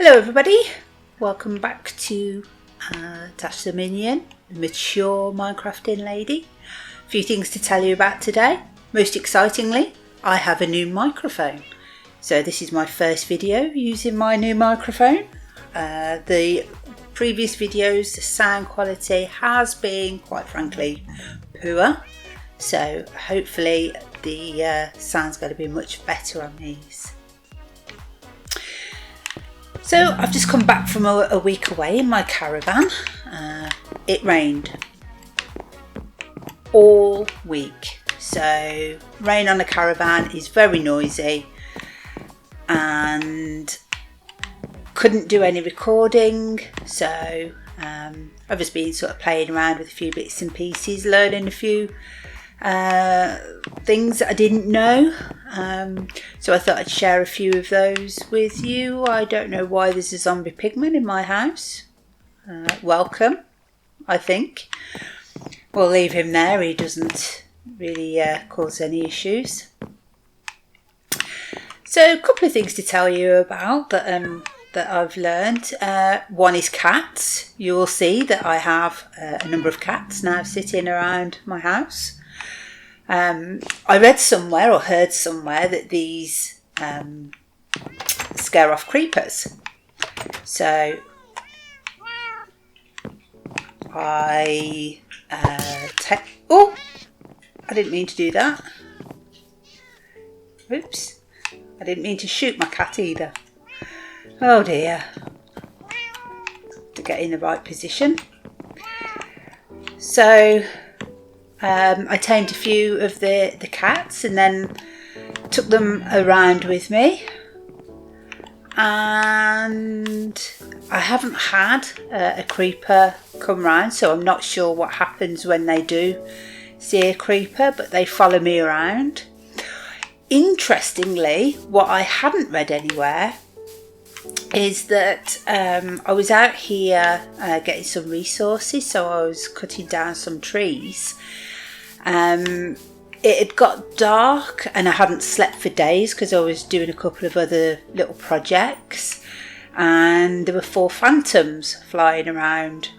Hello everybody, welcome back to Tash the Minion, the mature Minecrafting lady. A few things to tell you about today. Most excitingly, I have a new microphone. So this is my first video using my new microphone. The previous videos, the sound quality has been, quite frankly, poor. So hopefully the sound's going to be much better on these. So I've just come back from a week away in my caravan. It rained all week. So rain on a caravan is very noisy and couldn't do any recording. So I've just been sort of playing around with a few bits and pieces, learning a few things that I didn't know. So I thought I'd share a few of those with you. I don't know why there's a zombie pigman in my house. Welcome, I think. We'll leave him there. He doesn't really cause any issues. So a couple of things to tell you about that I've learned. One is cats. You will see that I have a number of cats now sitting around my house. I read somewhere or heard somewhere that these scare off creepers. So I oh, I didn't mean to do that. Oops, I didn't mean to shoot my cat either. Oh dear. To get in the right position. So I tamed a few of the cats and then took them around with me, and I haven't had a creeper come round, so I'm not sure what happens when they do see a creeper, but they follow me around. Interestingly, what I hadn't read anywhere is that I was out here getting some resources, so I was cutting down some trees. It had got dark and I hadn't slept for days because I was doing a couple of other little projects, and there were 4 phantoms flying around,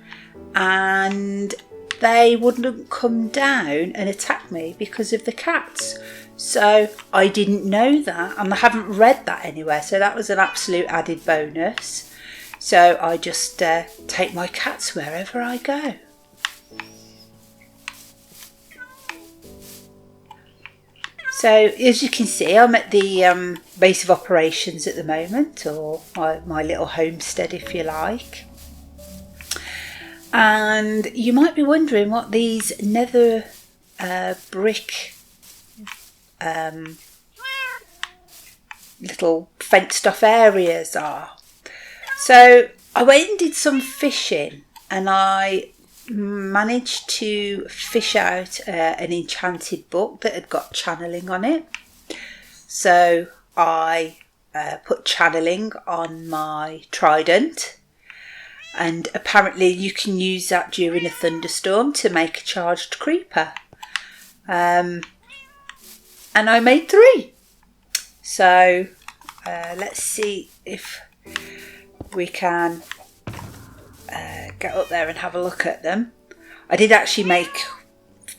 and they wouldn't come down and attack me because of the cats. So I didn't know that, and I haven't read that anywhere, so that was an absolute added bonus. So I just take my cats wherever I go. So as you can see, I'm at the base of operations at the moment, or my little homestead if you like. And you might be wondering what these nether brick little fenced off areas are. So I went and did some fishing, and I managed to fish out an enchanted book that had got channeling on it. So I put channeling on my trident, and apparently you can use that during a thunderstorm to make a charged creeper. And I made 3. So let's see if we can get up there and have a look at them. I did actually make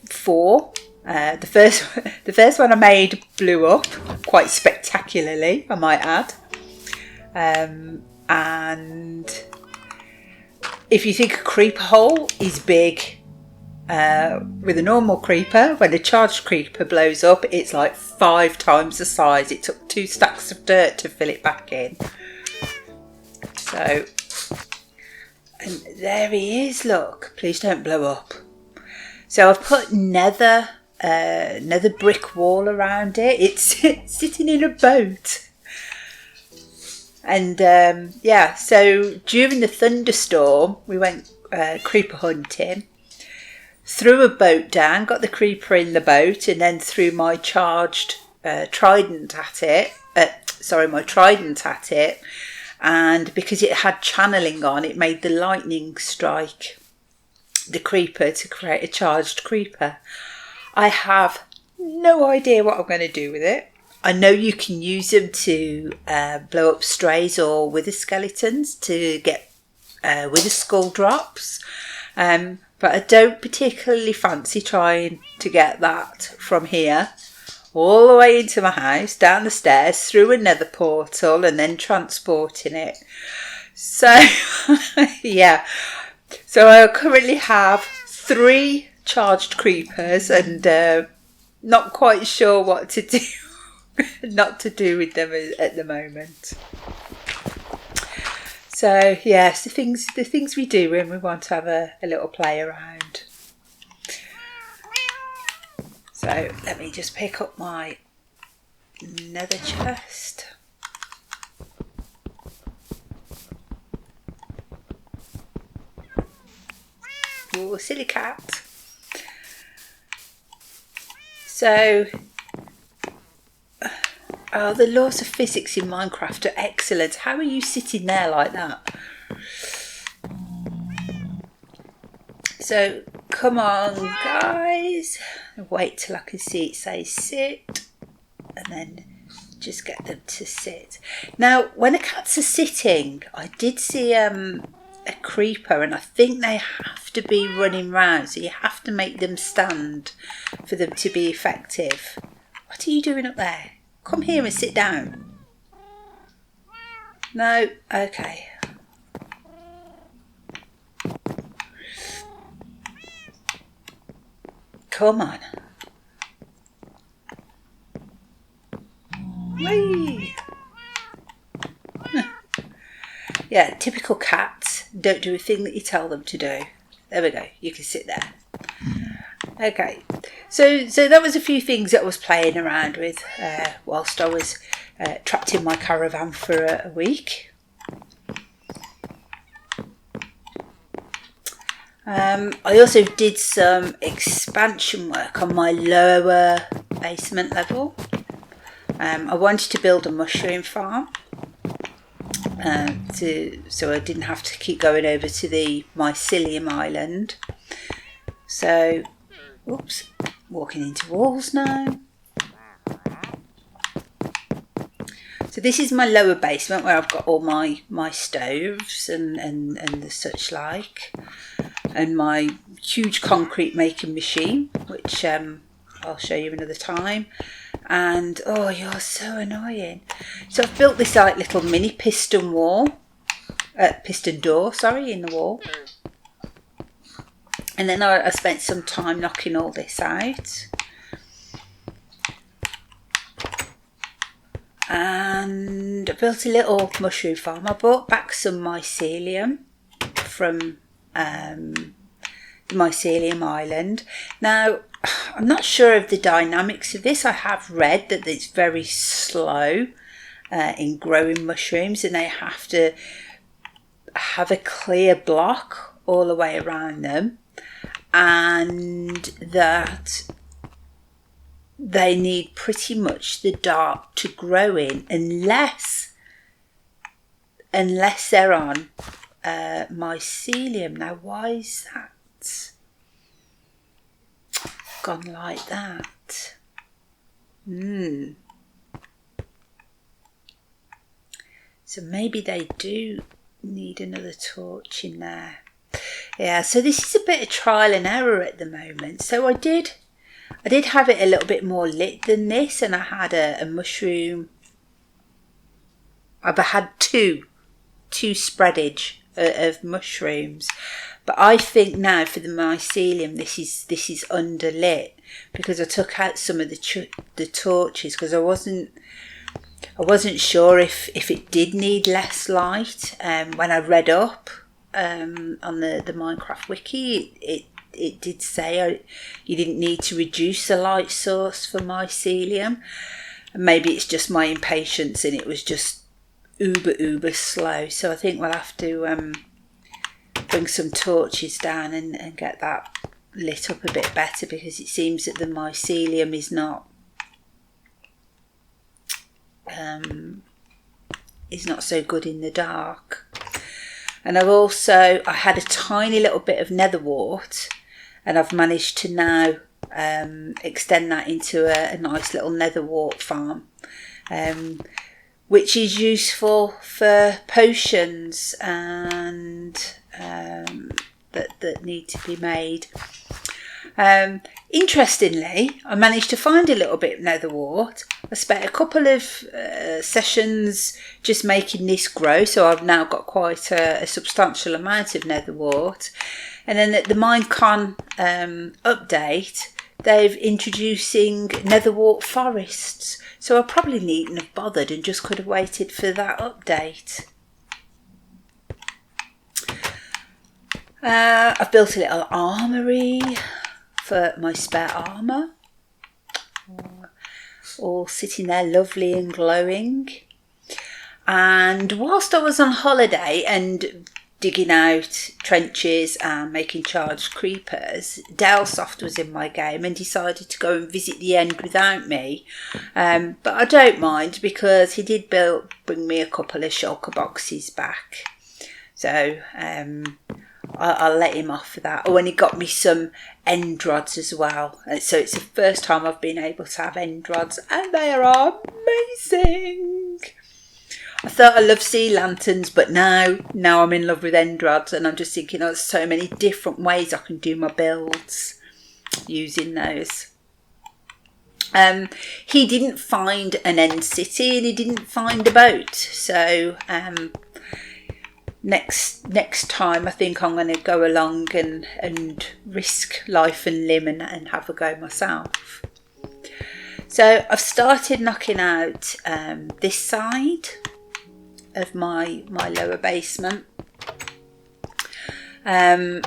4. The first one I made blew up quite spectacularly, I might add. And if you think a creeper hole is big with a normal creeper, when a charged creeper blows up, it's like 5 times the size. It took 2 stacks of dirt to fill it back in. So, and there he is, look. Please don't blow up. So I've put nether brick wall around it. It's sitting in a boat. And yeah, so during the thunderstorm, we went creeper hunting. Threw a boat down, got the creeper in the boat, and then threw my charged trident at it. My trident at it. And because it had channeling on, it made the lightning strike the creeper to create a charged creeper. I have no idea what I'm going to do with it. I know you can use them to blow up strays or wither skeletons to get wither skull drops. But I don't particularly fancy trying to get that from here all the way into my house, down the stairs, through another portal, and then transporting it. So, yeah. So I currently have 3 charged creepers, and not quite sure what to do, not to do with them at the moment. So yes, the things we do when we want to have a little play around. So let me just pick up my nether chest. Oh, silly cat. So, the laws of physics in Minecraft are excellent. How are you sitting there like that? So, come on, guys. Wait till I can see it say sit, and then just get them to sit. Now, when the cats are sitting, I did see a creeper, and I think they have to be running round, so you have to make them stand for them to be effective. What are you doing up there? Come here and sit down. No? Okay. Come on. Whee! Yeah, typical cats don't do a thing that you tell them to do. There we go. You can sit there. Okay. So that was a few things that I was playing around with whilst I was trapped in my caravan for a week. I also did some expansion work on my lower basement level. I wanted to build a mushroom farm. So I didn't have to keep going over to the mycelium island. So, oops, walking into walls now. So this is my lower basement where I've got all my stoves and the such like, and my huge concrete making machine, which I'll show you another time. And oh, you're so annoying. So I've built this like little mini piston door, in the wall. And then I spent some time knocking all this out. And I built a little mushroom farm. I brought back some mycelium from the mycelium island. Now, I'm not sure of the dynamics of this. I have read that it's very slow in growing mushrooms, and they have to have a clear block all the way around them, and that they need pretty much the dark to grow in, unless they're on mycelium. Now, why is that gone like that? So maybe they do need another torch in there. Yeah, so this is a bit of trial and error at the moment. So I did have it a little bit more lit than this, and I had a mushroom. I've had two spreadage of mushrooms, but I think now for the mycelium this is underlit, because I took out some of the torches, because I wasn't sure if it did need less light. When I read up on the Minecraft wiki, it did say you didn't need to reduce the light source for mycelium. And maybe it's just my impatience and it was just uber slow. So I think we'll have to bring some torches down and get that lit up a bit better, because it seems that the mycelium is not so good in the dark. And I had a tiny little bit of nether wart, and I've managed to now extend that into a nice little netherwort farm, which is useful for potions and that need to be made. Interestingly, I managed to find a little bit of netherwort. I spent a couple of sessions just making this grow, so I've now got quite a substantial amount of netherwort. And then at the Minecon update, they've introducing netherwort forests, so I probably needn't have bothered and just could have waited for that update. I've built a little armoury for my spare armour, all sitting there lovely and glowing. And whilst I was on holiday and digging out trenches and making charged creepers, Dalesoft was in my game and decided to go and visit the end without me. But I don't mind, because he did bring me a couple of shulker boxes back. So I'll let him off for that. Oh, and he got me some end rods as well. So it's the first time I've been able to have end rods, and they are amazing. I thought I loved sea lanterns, but now I'm in love with end rods, and I'm just thinking, there's so many different ways I can do my builds using those. He didn't find an end city, and he didn't find a boat, so next time I think I'm going to go along and risk life and limb and have a go myself. So I've started knocking out this side of my lower basement, and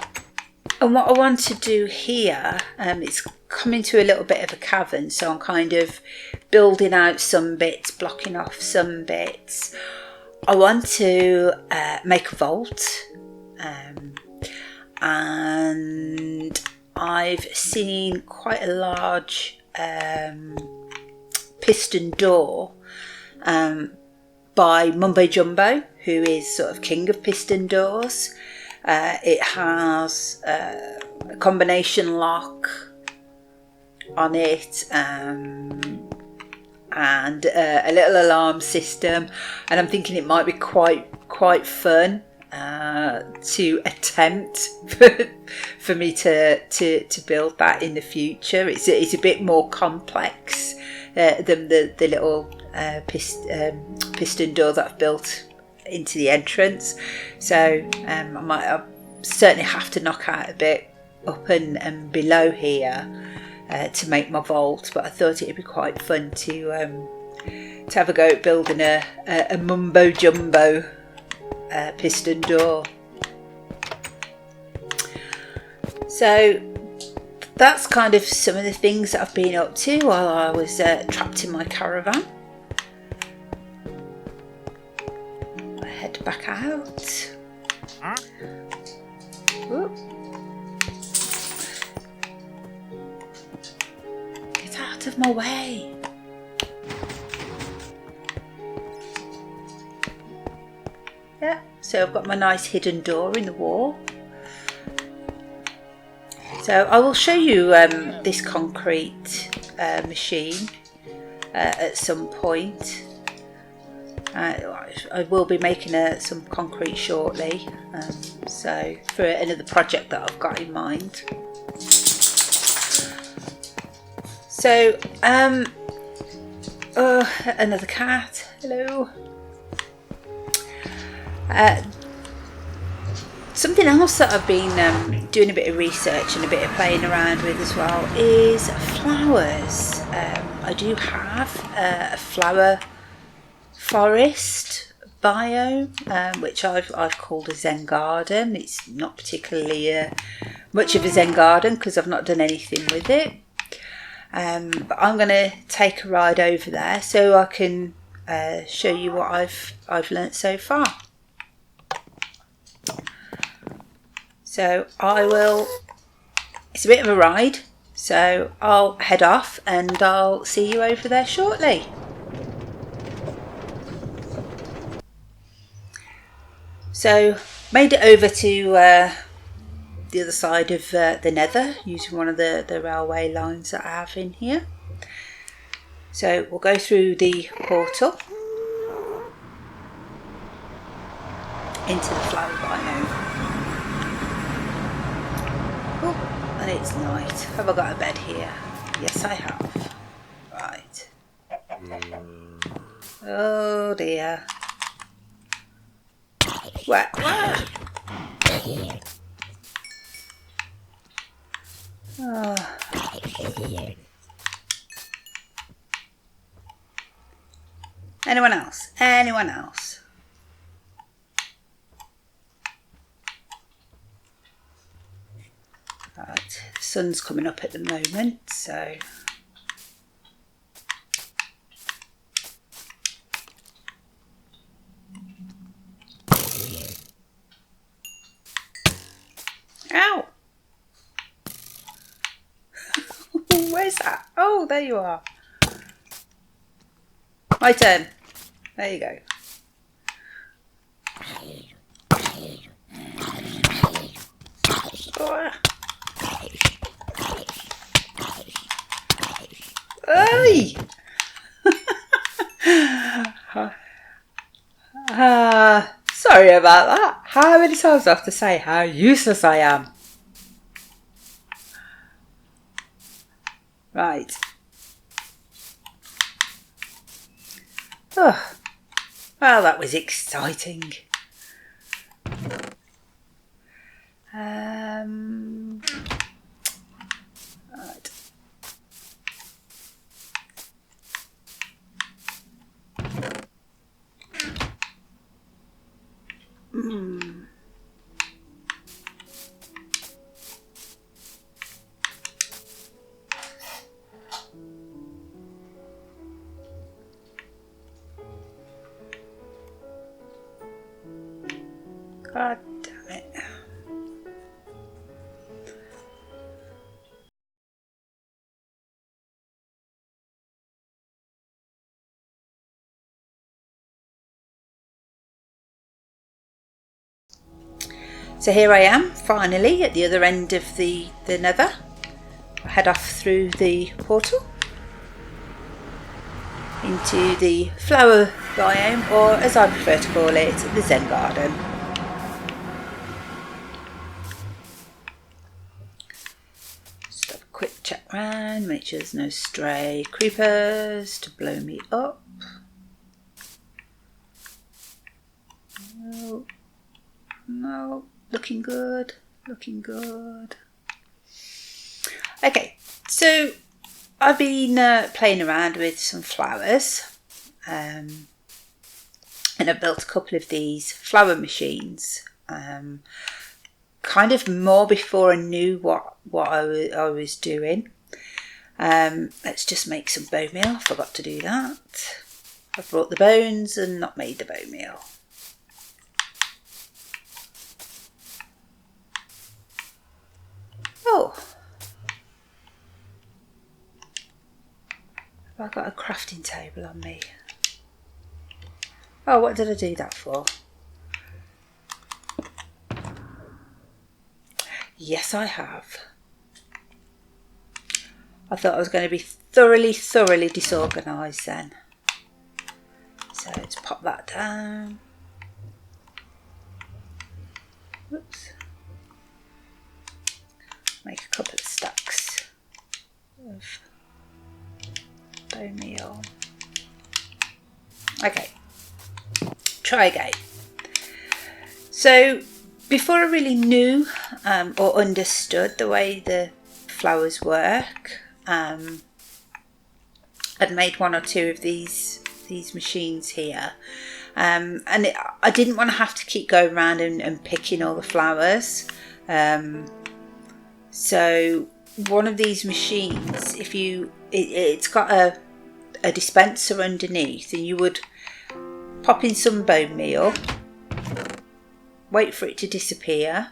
what I want to do here, it's coming to a little bit of a cavern, so I'm kind of building out some bits, blocking off some bits. I want to make a vault, and I've seen quite a large piston door by Mumbo Jumbo, who is sort of king of piston doors. It has a combination lock on it, and a little alarm system, and I'm thinking it might be quite fun to attempt for me to build that in the future. It's a bit more complex than the little piston door that I've built into the entrance, so I'll certainly have to knock out a bit up and below here to make my vault, but I thought it'd be quite fun to have a go at building a mumbo jumbo piston door. So that's kind of some of the things that I've been up to while I was trapped in my caravan. I head back out. Ooh. Get out of my way. Yeah, so I've got my nice hidden door in the wall. So I will show you this concrete machine at some point. I will be making some concrete shortly, so for another project that I've got in mind. So another cat, hello. Something else that I've been doing a bit of research and a bit of playing around with as well is flowers. I do have a flower forest biome, which I've called a Zen garden. It's not particularly much of a Zen garden because I've not done anything with it. But I'm going to take a ride over there so I can show you what I've learnt so far. So it's a bit of a ride, so I'll head off and I'll see you over there shortly. So made it over to the other side of the nether using one of the railway lines that I have in here. So we'll go through the portal into the flower biome. Oh, and it's night. Have I got a bed here? Yes, I have. Right. Oh dear. What? Oh. Anyone else? Anyone else? Right, the sun's coming up at the moment, so ow! Where's that? Oh, there you are. My turn. There you go. Oh. Hey! Sorry about that. How many times do I have to say how useless I am? Right. Oh, well, that was exciting. Right. God damn it. So here I am, finally, at the other end of the nether. I head off through the portal into the flower biome, or as I prefer to call it, the Zen garden. Just have a quick check round, make sure there's no stray creepers to blow me up. No, no, looking good, looking good. Okay, so I've been playing around with some flowers, and I've built a couple of these flower machines, kind of more before I knew what I was doing. Let's just make some bone meal. I forgot to do that. I've brought the bones and not made the bone meal. Oh, have I got a crafting table on me? Oh, what did I do that for? Yes, I have. I thought I was going to be thoroughly disorganised then. So let's pop that down. Whoops. Make a couple of stacks of bone meal. Okay, try again. So before I really knew or understood the way the flowers work, I'd made one or two of these machines here, and I didn't want to have to keep going around and picking all the flowers. So one of these machines, it's got a dispenser underneath, and you would pop in some bone meal, wait for it to disappear,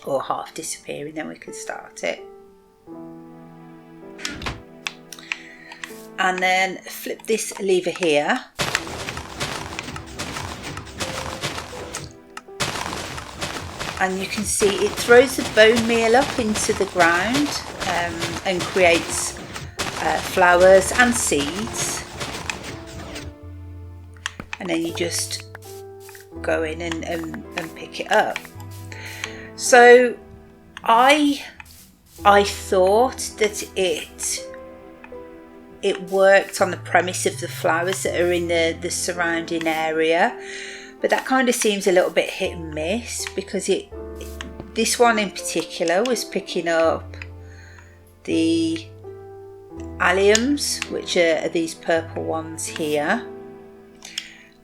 or half disappear, and then we can start it. And then flip this lever here, and you can see it throws the bone meal up into the ground and creates flowers and seeds, and then you just go in and pick it up. So I thought that it worked on the premise of the flowers that are in the surrounding area, but that kind of seems a little bit hit and miss, because this one in particular was picking up the alliums, which are these purple ones here,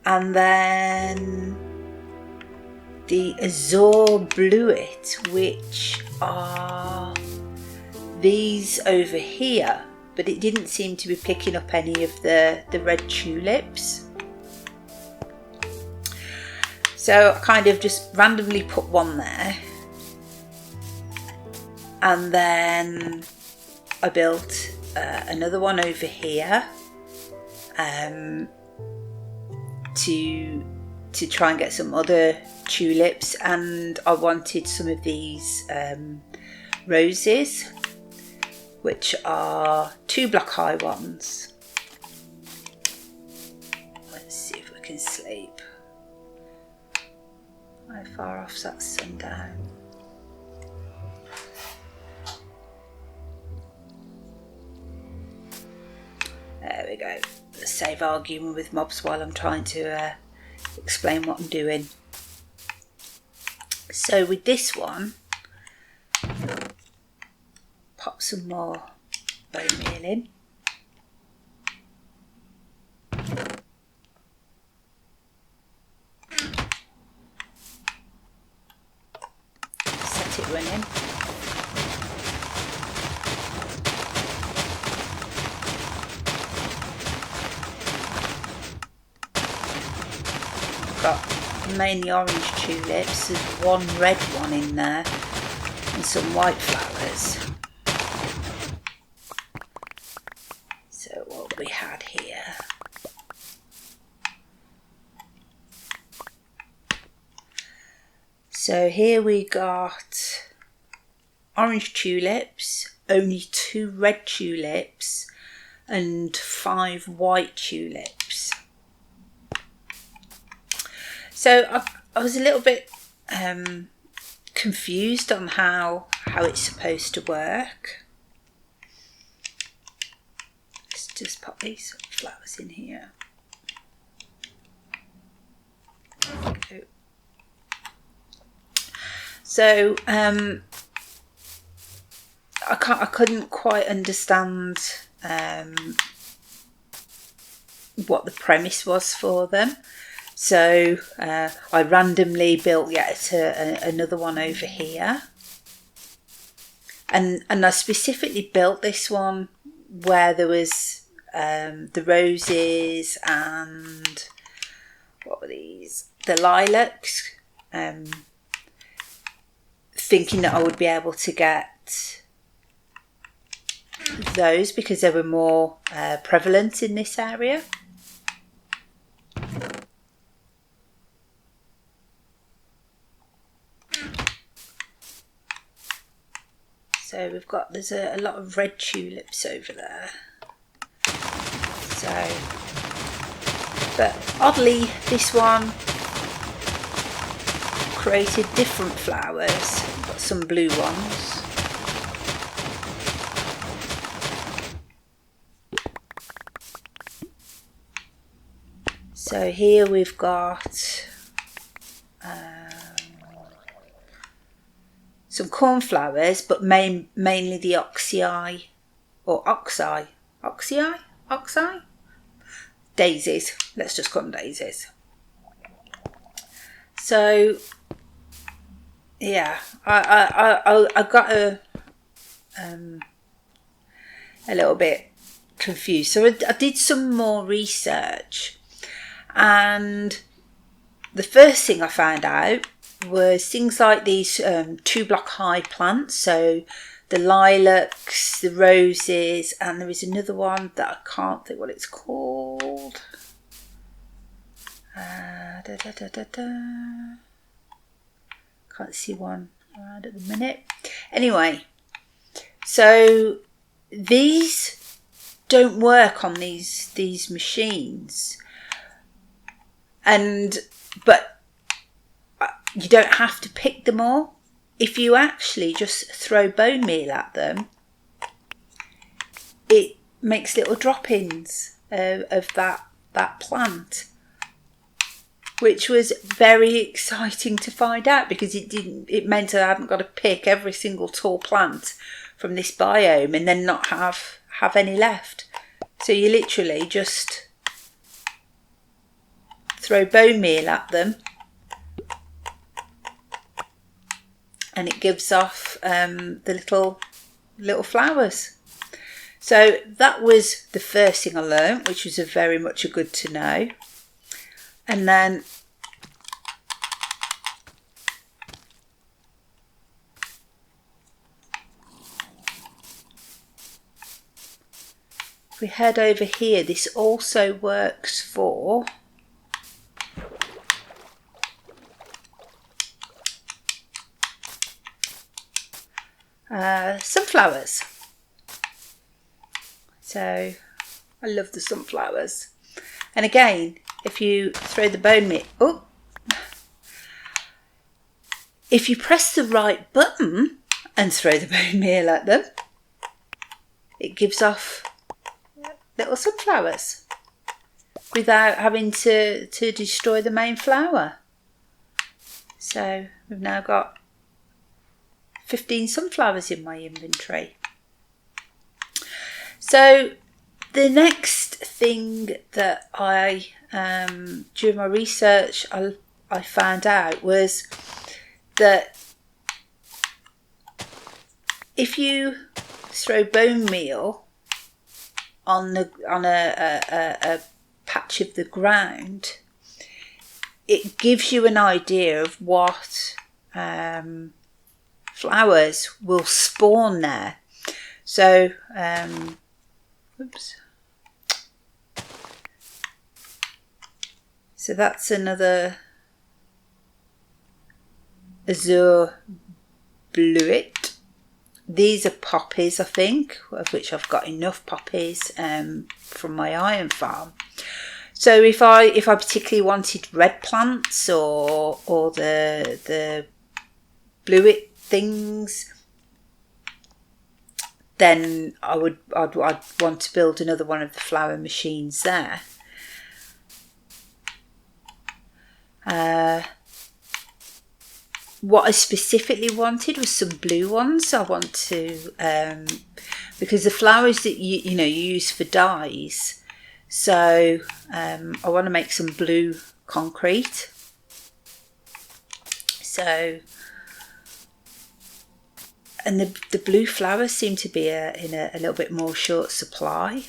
and then the azure bluet, which are these over here, but it didn't seem to be picking up any of the red tulips. So I kind of just randomly put one there, and then I built another one over here to try and get some other tulips, and I wanted some of these roses, which are 2 block high ones. Let's see if we can sleep. How far off's that sundown? There we go. Let's save arguing with mobs while I'm trying to explain what I'm doing. So with this one, pop some more bone meal in. Set it running. Got mainly orange tulips, there's one red one in there and some white flowers. So what we had here, so here we got orange tulips, only 2 red tulips and 5 white tulips. So I was a little bit confused on how it's supposed to work. Let's just pop these flowers in here. Okay. So I couldn't quite understand what the premise was for them. So I randomly built yet another one over here, and I specifically built this one where there was the roses and what were these, the lilacs, thinking that I would be able to get those because they were more prevalent in this area. So there's a lot of red tulips over there. So, but oddly, this one created different flowers. Got some blue ones. So here we've got some cornflowers, but mainly the oxeye daisies. Let's just call them daisies. So yeah, I got a little bit confused. So I did some more research, and the first thing I found out was things like these 2 block high plants, so the lilacs, the roses, and there is another one that I can't think what it's called. Can't Can't see one around at the minute. Anyway, so these don't work on these machines, but you don't have to pick them all. If you actually just throw bone meal at them, it makes little drop-ins of that plant, which was very exciting to find out, because it meant I hadn't got to pick every single tall plant from this biome and then not have any left. So you literally just throw bone meal at them and it gives off the little flowers. So that was the first thing I learned, which was very much a good to know. And then if we head over here, this also works for sunflowers. So I love the sunflowers. And again, if you throw the bone meal, if you press the right button and throw the bone meal at them, it gives off little sunflowers without having to destroy the main flower. So we've now got 15 sunflowers in my inventory. So the next thing that I during my research I found out was that if you throw bone meal on a patch of the ground, it gives you an idea of what flowers will spawn there. So so that's another azure bluet. These are poppies, I think, of which I've got enough poppies from my iron farm. So if I particularly wanted red plants or the bluet things, then I'd want to build another one of the flower machines there. What I specifically wanted was some blue ones. I want to because the flowers that you use for dyes. So I want to make some blue concrete. So, and the blue flowers seem to be in a little bit more short supply.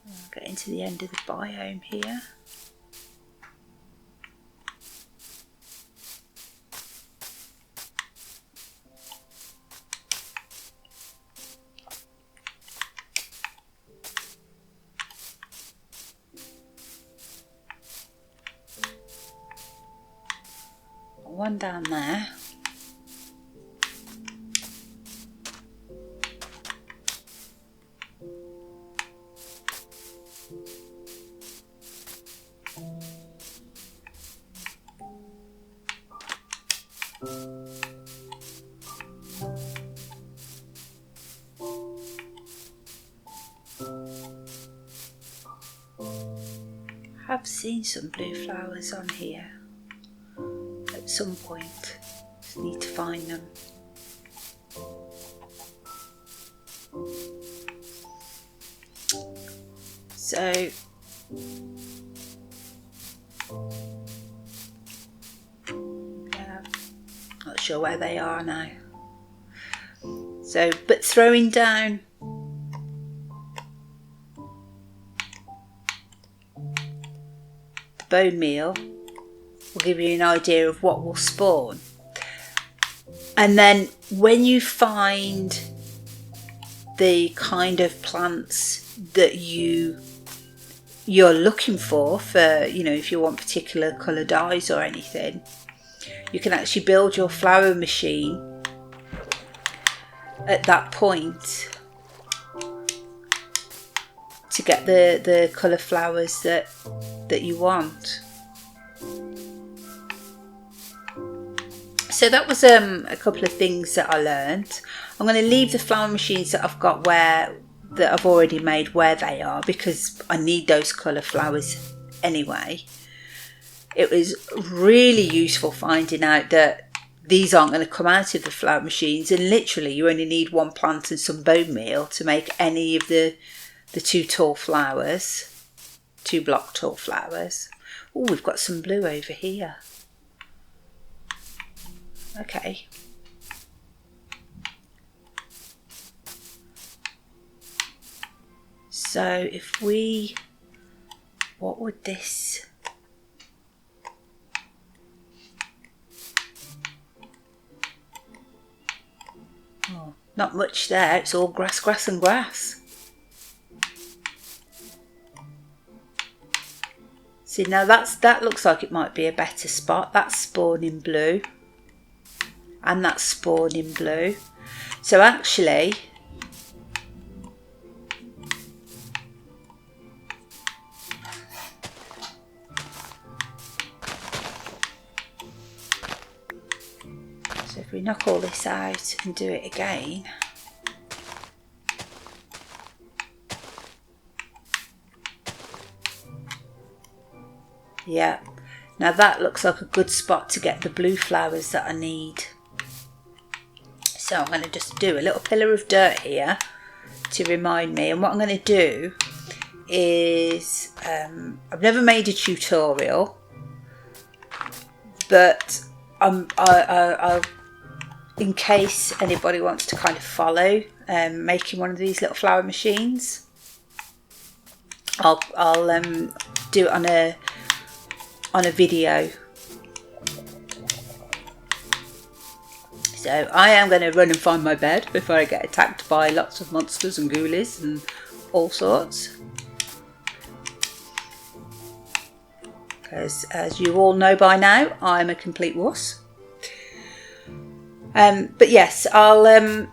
I'll get into the end of the biome here. One down there. I've seen some blue flowers on here at some point. Just need to find them. So yeah, not sure where they are now. So, but throwing down bone meal will give you an idea of what will spawn. And then when you find the kind of plants that you you're looking for, you know, if you want particular colour dyes or anything, you can actually build your flower machine at that point to get the colour flowers that you want. So that was a couple of things that I learned. I'm going to leave the flower machines that I've got that I've already made where they are, because I need those colour flowers anyway. It was really useful finding out that these aren't going to come out of the flower machines, and literally you only need one plant and some bone meal to make any of the two block tall flowers. Oh, we've got some blue over here. Okay. So if what would this... Oh, not much there, it's all grass, grass and grass. See, now that looks like it might be a better spot. That's spawning blue. And that's spawning blue. So actually, so if we knock all this out and do it again, yeah, now that looks like a good spot to get the blue flowers that I need. So I'm going to just do a little pillar of dirt here to remind me. And what I'm going to do is, I've never made a tutorial, but I'll, in case anybody wants to kind of follow making one of these little flower machines, I'll do it on a video. So I am going to run and find my bed before I get attacked by lots of monsters and ghoulies and all sorts. Because as you all know by now, I'm a complete wuss. But yes, I'll on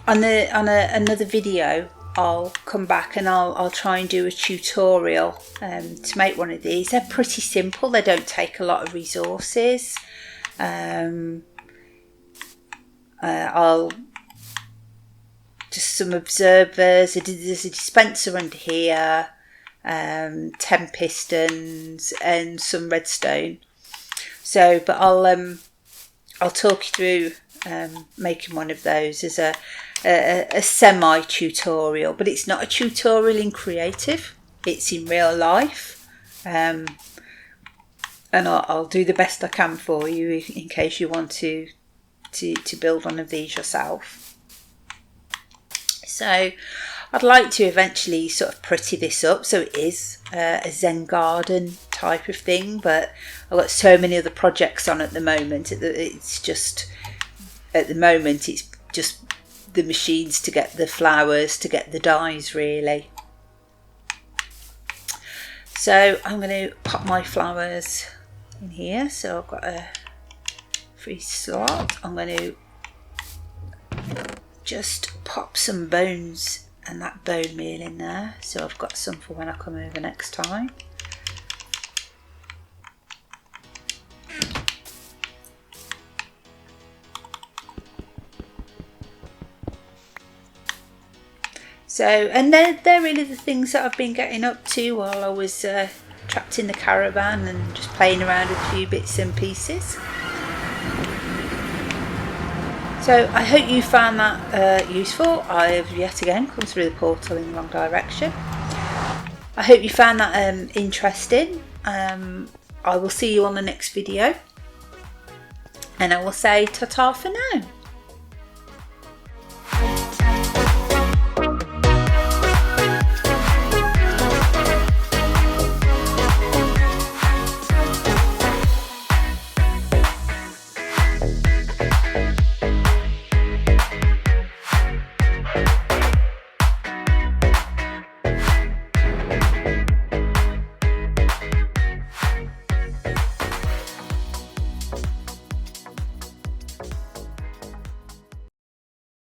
another video I'll come back and I'll try and do a tutorial to make one of these. They're pretty simple. They don't take a lot of resources. I'll just some observers. There's a dispenser under here, 10 pistons and some redstone. So, but I'll talk you through making one of those as a semi-tutorial, but it's not a tutorial in creative. It's in real life, and I'll do the best I can for you in case you want to build one of these yourself. So I'd like to eventually sort of pretty this up so it is a Zen garden type of thing, but I've got so many other projects on at the moment. It's just, at the moment, it's just the machines to get the flowers, to get the dyes really. So I'm going to pop my flowers in here. So I've got a free slot. I'm going to just pop some bones and that bone meal in there, so I've got some for when I come over next time. So, and they're really the things that I've been getting up to while I was trapped in the caravan and just playing around with a few bits and pieces. So I hope you found that useful. I've yet again come through the portal in the wrong direction. I hope you found that interesting. I will see you on the next video, and I will say ta-ta for now.